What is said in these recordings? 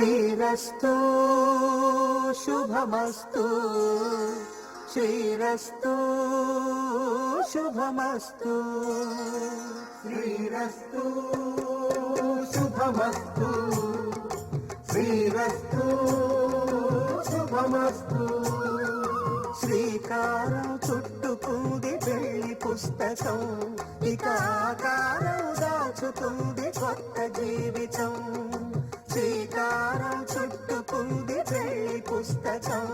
శ్రీరస్తు శుభమస్తు శ్రీరస్తు శుభమస్తు శ్రీరస్తు శుభమస్తు శ్రీరస్తు శుభమస్తు శ్రీకారం చుట్టుకుంది పెళ్లి పుస్తకం ఇక ఆకారం దాచుతుంది కొత్త జీవితం శ్రీకారం చుట్టుకుంది పెళ్లి పుస్తకం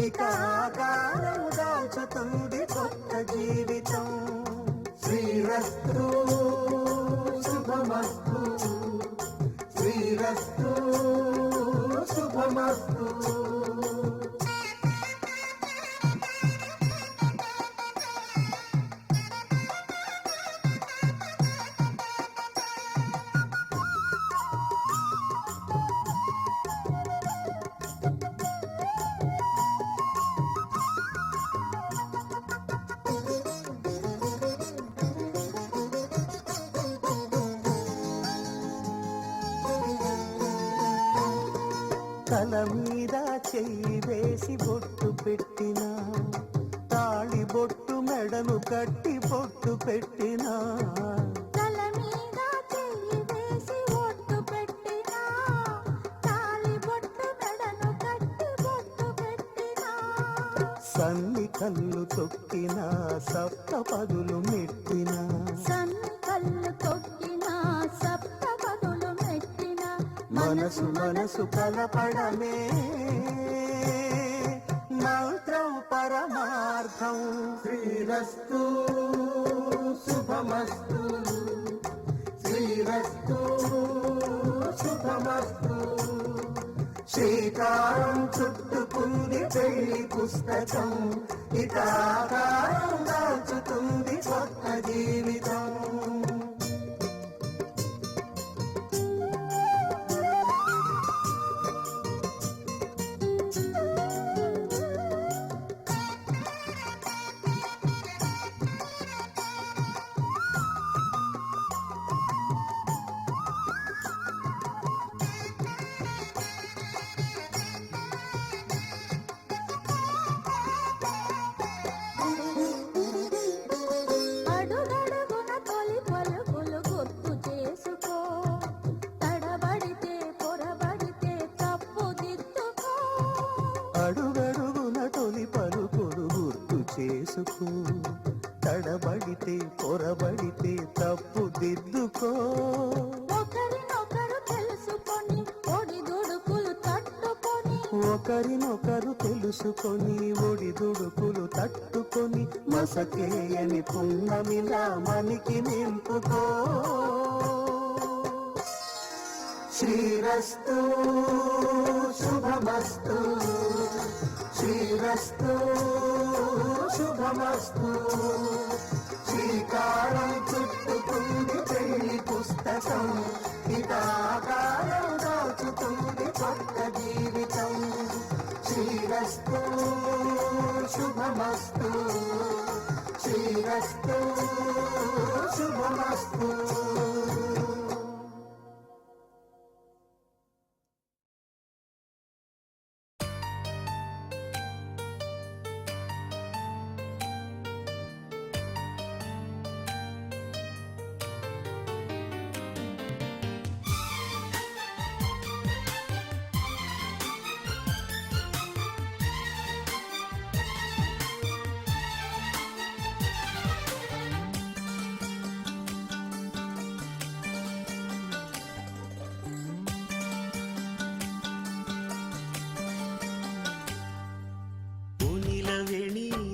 ఇక ఆకారం దాచుతుంది కొత్త జీవితం శ్రీరస్తు శుభమస్తు శ్రీరస్తు శుభమస్తు తల మీద చెయ్యి వేసి బొట్టు పెట్టినా తాళి బొట్టు మెడలు కట్టి బొట్టు పెట్టినా తల మీద చెయ్యి వేసి బొట్టు పెట్టినా తాళి బొట్టు మెడలు కట్టి బొట్టు పెట్టినా సన్ని కళ్ళు తొక్కినా సప్త పదులు మెట్టినా సన్ని కళ్ళు తొక్కినా సప్త పదులు మెట్టినా మనసు మనసు కలపడమే మంత్రం పరమార్థం శ్రీరస్తు శుభమస్తు శ్రీరస్తు శుభమస్తు శ్రీకారం చుట్టుకుంది పెళ్లి పుస్తకం ఇక ఆకారం దాచుతుంది కొత్త జీవితం అడుగడుగున తొలి పలుకులు గుర్తు చేసుకో తడబడితే పొరబడితే తప్పు దిద్దుకో అడుగడుగున తొలి పలుకులు గుర్తు చేసుకో తడబడితే పొరబడితే తప్పు దిద్దుకో ఒకరినొకరు తెలుసుకొని ఒడిదుడుకులు తట్టుకొని ఒకరినొకరు తెలుసుకొని ఒడిదుడుకులు తట్టుకొని మసకేయని పున్నమిలా మనికి నింపుకో శ్రీరస్తు శుభమస్తు శ్రీరస్తు శుభమస్తు శ్రీకారం చుట్టుకుంది పెళ్లి పుస్తకం ఇక ఆకారం దాచుతుంది కొత్త జీవితం శ్రీరస్తు శుభమస్తు శ్రీరస్తు శుభమస్తు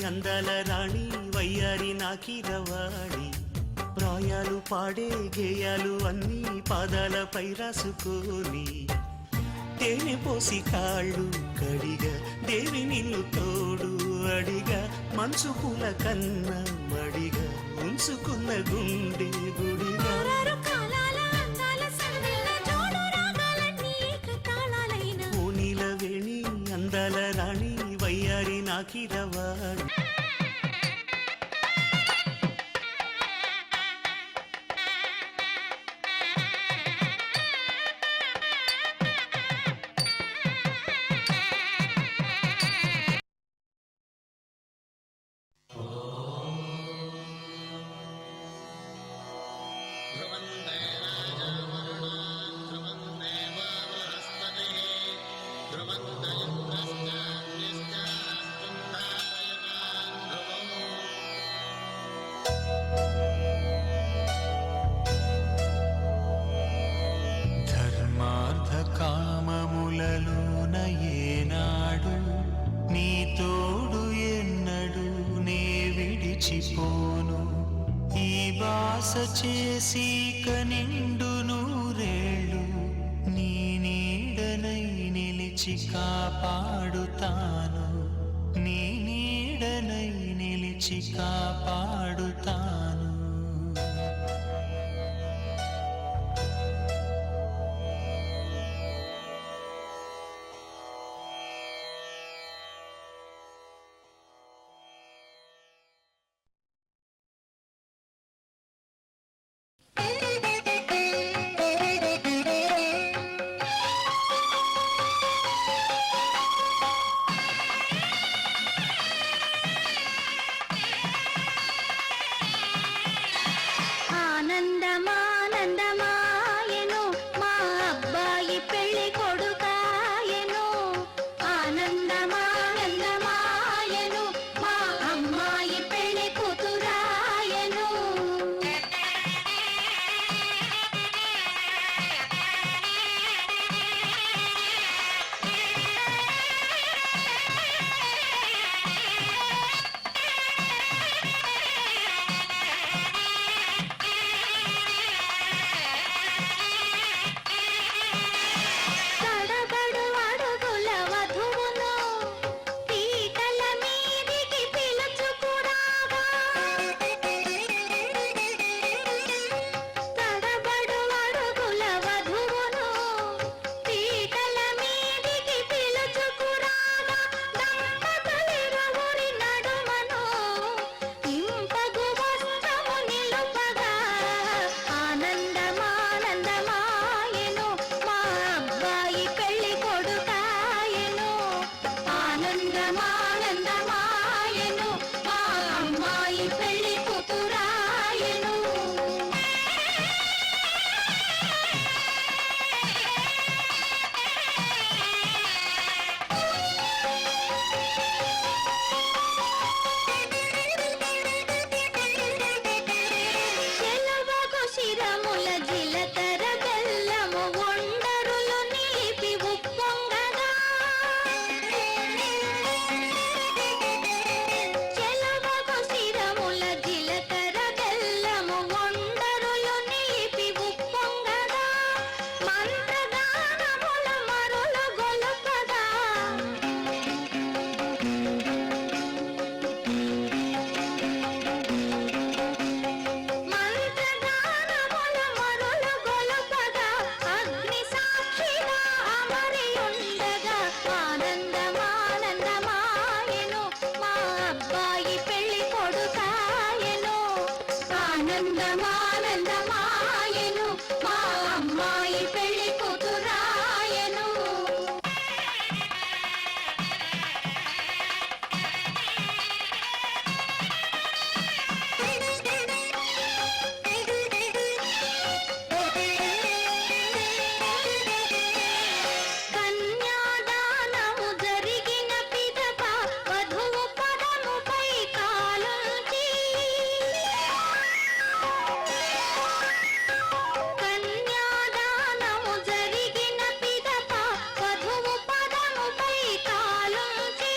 అందాల రాణి వయ్యారి నాకిరవాడి ప్రాయాలు పాడే గేయాలు అన్నీ పాదాలపై రాసుకొని తేనె పోసి కాళ్ళు కడిగా దేవి నిన్ను తోడు అడిగా మంచు పూల కన్న మడిగా ఉంచుకున్న గుండె గుడిగా పూనిల వేణి అందాల రాణి వయ్యారి నాకిరవాడి నిలిచిపోను ఈ బాస చేసి కనిండు నూరేళ్ళు నీ నీడనై నిలిచి కాపాడుతాను నీ నీడనై నిలిచి కాపాడుతాను ఆనందమానందమాయెను మా అబ్బాయి పెళ్లి కొడుకాయెను ఆనందమానందమాయెను మా అమ్మాయి పెళ్లి కూతురాయెను తడబడు అడుగుల వధువును పీటల మీదికి పిలుచుకురాగా తడబడు అడుగుల వధువును పీటల మీదికి పిలుచుకురాగా దంపతులిరువురి నడుమను ఇంపగు వస్త్రము నిలుపగా ఆనందమానందమాయెను మా అబ్బాయి పెళ్లి కొడుకాయెను ఆనందమానందమాయెను మా అమ్మాయి పెళ్లి కూతురాయెను చెలవగు శిరముల జిలకర బెల్లము ఒండరులు నిలిపి ఉప్పొంగగా చెలవగు శిరముల జిలకర బెల్లము ఒండరులు నిలిపి ఉప్పొంగగా మంత్రగానముల మరులు గొలుపగా మంత్రగానముల మరులు గొలుపగా అగ్ని సాక్షిగా అమరి ఉండగా ఆనందమానందమాయెను మా అబ్బాయి పెళ్లి కొడుకాయెను ఆనందమానందమాయెను మా అమ్మాయి పెళ్లి కూతురాయెను కన్యాదానము జరిగిన పిదప వధువు పదముపై కాలుంచి కన్యాదానము జరిగిన పిదప వధువు పదముపై కాలుంచి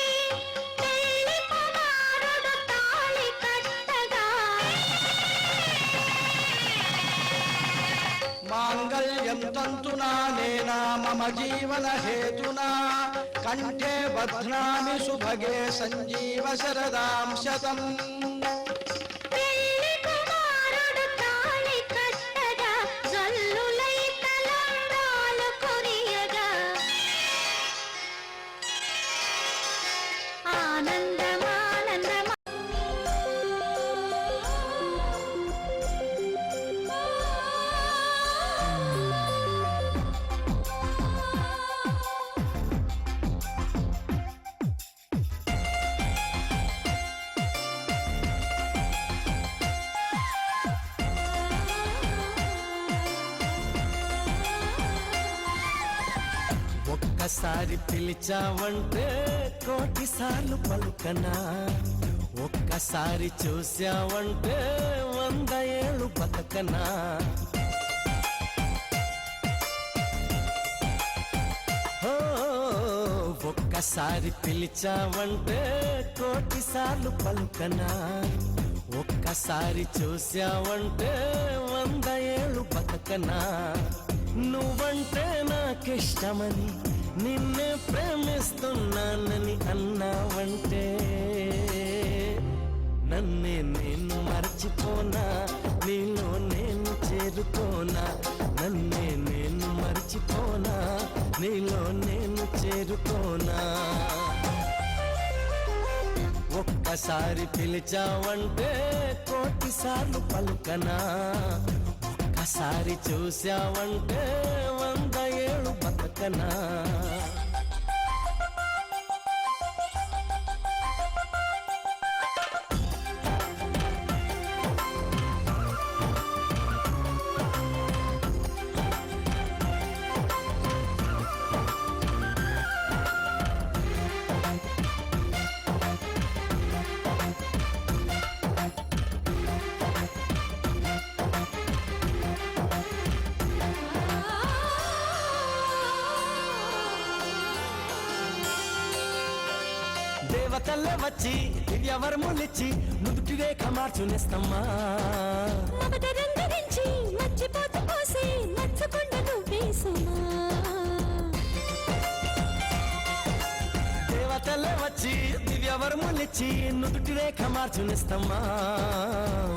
పెళ్లి కుమారుడు తాళి కట్టగా మాంగళ్యం తంతునా నేనా మమ జీవన హేతునా కంఠే బధ్నామి సుభగే సంజీవ శరదాం శతం పెళ్లి కుమారుడు తాళి కట్టగా జల్లులై తలంబ్రాలు కురియగా ఆనందమానందమా ఒక్కసారి పిలిచావంటే కోటిసార్లు పలుకనా ఒక్కసారి చూసావంటే 100 ఏళ్ళు బతకనా ఒక్కసారి పిలిచావంటే కోటిసార్లు పలుకనా ఒక్కసారి చూసావంటే 100 ఏళ్ళు బతకనా నువ్వంటే నాకిష్టమని నిన్నే ప్రేమిస్తున్నానని అన్నావంటే నన్నే నేను మర్చిపోనా నీలో నేను చేరుకోనా నన్నే నేను మర్చిపోనా నీలో నేను చేరుకోనా ఒక్కసారి పిలిచావంటే 1,000,000 సార్లు పలుకనా ఒక్కసారి చూసావంటే 100 ఏళ్ళు బతకనా దేవతల్లే వచ్చి దివ్యవరములిచ్చి నుదుటి రేఖ మార్చునేస్తమ్మా మమత రంగరించి మర్చిపోతూ పోసి మచ్చకుండా నువ్వేసుమా దేవతల్లే వచ్చి దివ్యవరములిచ్చి నుదుటి రేఖ మార్చునేస్తమ్మా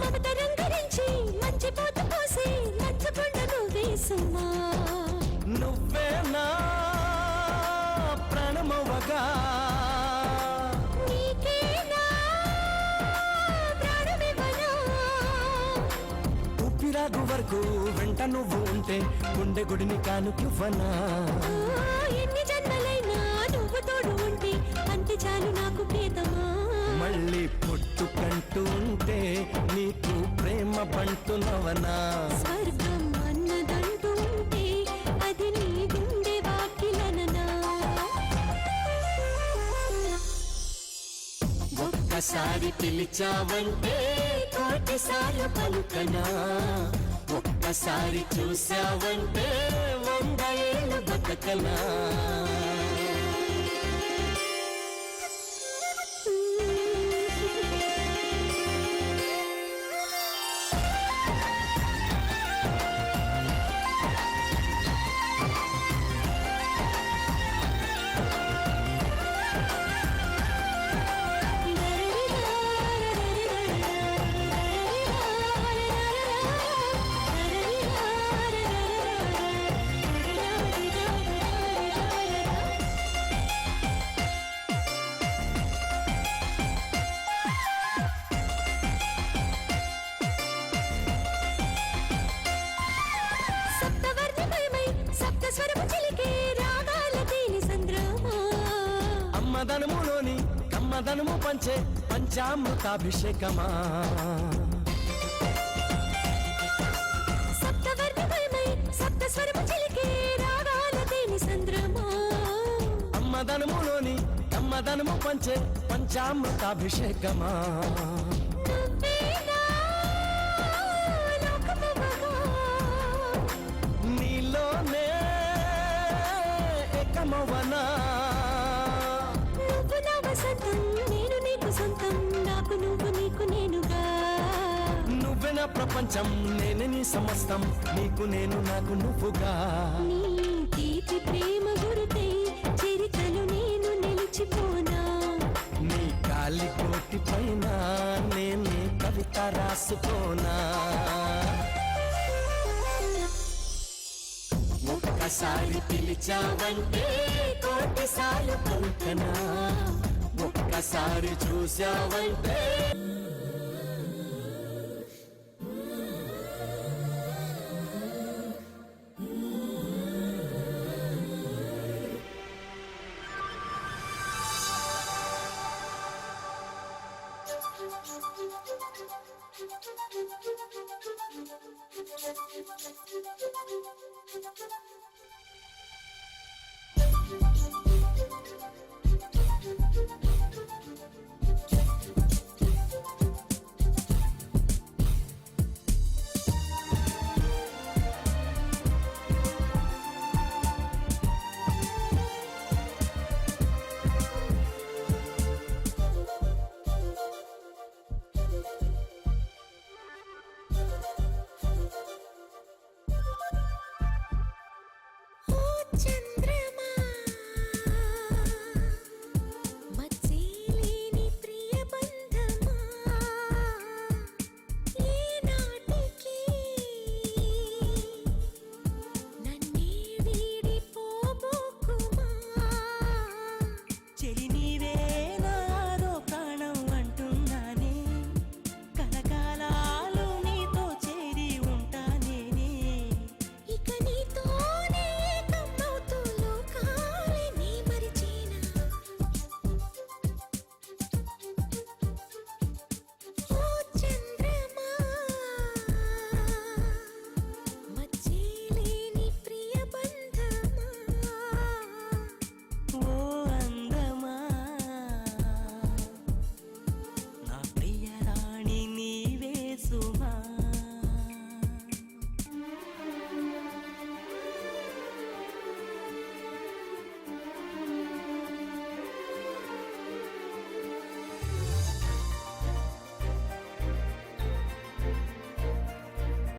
మమత రంగరించి మర్చిపోతూ పోసి మచ్చకుండా నువ్వేసుమా నువ్వే నా ప్రాణమవ్వగా నీకేనా ప్రాణమివ్వనా ఊపిరాగు వరకు వెంట నువ్వు ఉంటే గుండె గుడిని కానుకివ్వనా ఎన్ని జన్మలైనా నువ్వు తోడు ఉంటే అంతే చాలు నాకు ప్రియతమా మళ్ళీ పుట్టుకంటూ ఉంటే నీకు ప్రేమ బంటునవనా స్వర్గం అన్నదంటూ ఉంటే అది నీ గుండె వాకిలననా ఒక్కసారి పిలిచావంటే 1,000,000 సార్లు పలుకనా ఒక్కసారి చూసావంటే 100 ఏళ్ళు బతకనా సప్తవర్ణమయమై సప్తస్వరము చిలికే రాగాల తేనె సంద్రమా అమ్మదనములోని కమ్మదనము పంచే పంచామృతాభిషేకమా సప్తవర్ణమయమై సప్తస్వరము చిలికే రాగాల తేనె సంద్రమా అమ్మదనములోని కమ్మదనము పంచే పంచామృతాభిషేకమా నువ్వేనా లోకమవగా నీలోనే ఏకమవనా నువ్వు నా వసంతం నేను నీకు సొంతం నాకు నువ్వు నీకు నేనుగా నువ్వే నా ప్రపంచం నేనే నీ సమస్తం నీకు నేను నాకు నువ్వుగా నీ తీపి ప్రేమ గురుతై చరిత్రలో నేను నిలిచిపోనా నీ కాలి కోటి పైన నేనే కవిత రాసుకోనా ఒక్కసారి పిలిచావంటే 1,000,000 సార్లు పలుకనా ఒక్కసారి చూసావంటే Thank you.